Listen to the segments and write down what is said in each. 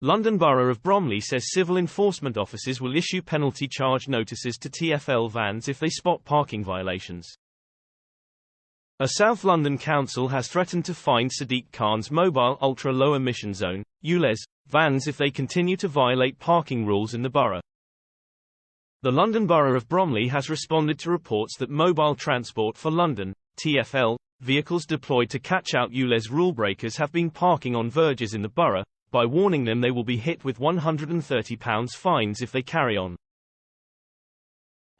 London Borough of Bromley says civil enforcement officers will issue penalty charge notices to TfL vans if they spot parking violations. A South London council has threatened to fine Sadiq Khan's mobile ultra-low emission zone, Ulez, vans if they continue to violate parking rules in the borough. The London Borough of Bromley has responded to reports that Mobile Transport for London, TfL, vehicles deployed to catch out Ulez rule breakers have been parking on verges in the borough, by warning them they will be hit with £130 fines if they carry on.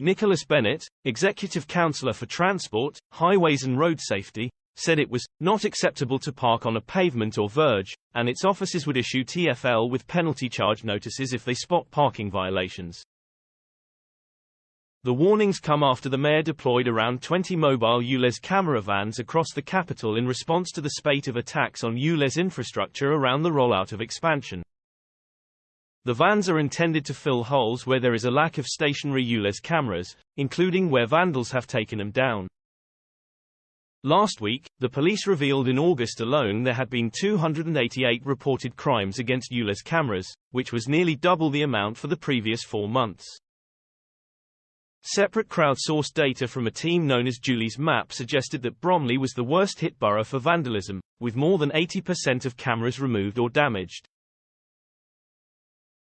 Nicholas Bennett, Executive Councillor for Transport, Highways and Road Safety, said it was not acceptable to park on a pavement or verge, and its officers would issue TfL with penalty charge notices if they spot parking violations. The warnings come after the mayor deployed around 20 mobile Ulez camera vans across the capital in response to the spate of attacks on Ulez infrastructure around the rollout of expansion. The vans are intended to fill holes where there is a lack of stationary Ulez cameras, including where vandals have taken them down. Last week, the police revealed in August alone there had been 288 reported crimes against Ulez cameras, which was nearly double the amount for the previous 4 months. Separate crowdsourced data from a team known as Julie's Map suggested that Bromley was the worst hit borough for vandalism, with more than 80% of cameras removed or damaged.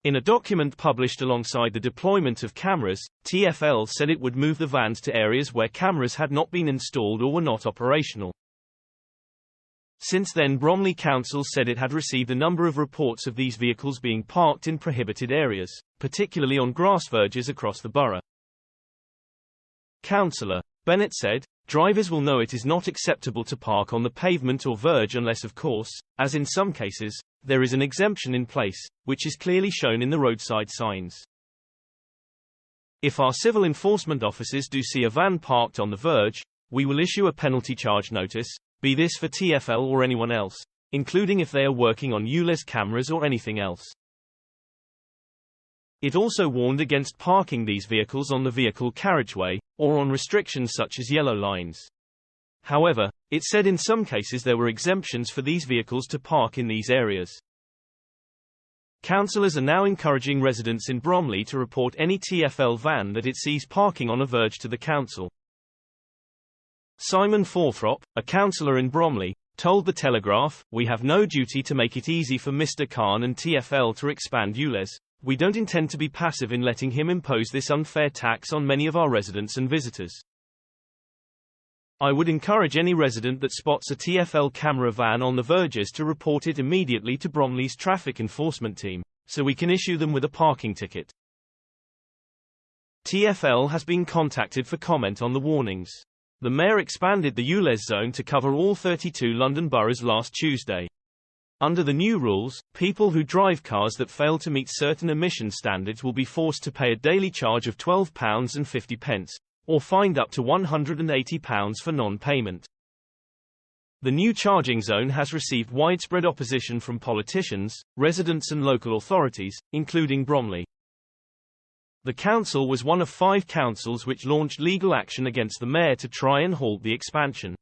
In a document published alongside the deployment of cameras, TfL said it would move the vans to areas where cameras had not been installed or were not operational. Since then, Bromley Council said it had received a number of reports of these vehicles being parked in prohibited areas, particularly on grass verges across the borough. Councillor Bennett said, "Drivers will know it is not acceptable to park on the pavement or verge unless of course, as in some cases, there is an exemption in place, which is clearly shown in the roadside signs. If our civil enforcement officers do see a van parked on the verge, we will issue a penalty charge notice, be this for TfL or anyone else, including if they are working on Ulez cameras or anything else." It also warned against parking these vehicles on the vehicle carriageway, or on restrictions such as yellow lines. However, it said in some cases there were exemptions for these vehicles to park in these areas. Councillors are now encouraging residents in Bromley to report any TfL van that it sees parking on a verge to the council. Simon Forthrop, a councillor in Bromley, told The Telegraph, "We have no duty to make it easy for Mr. Khan and TfL to expand Ulez. We don't intend to be passive in letting him impose this unfair tax on many of our residents and visitors. I would encourage any resident that spots a TfL camera van on the verges to report it immediately to Bromley's traffic enforcement team, so we can issue them with a parking ticket." TfL has been contacted for comment on the warnings. The mayor expanded the Ulez zone to cover all 32 London boroughs last Tuesday. Under the new rules, people who drive cars that fail to meet certain emission standards will be forced to pay a daily charge of £12.50, or fined up to £180 for non-payment. The new charging zone has received widespread opposition from politicians, residents and local authorities, including Bromley. The council was one of 5 councils which launched legal action against the mayor to try and halt the expansion.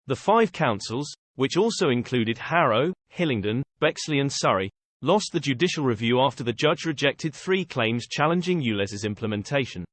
The 5 councils, which also included Harrow, Hillingdon, Bexley and Surrey, lost the judicial review after the judge rejected 3 claims challenging Ulez's implementation.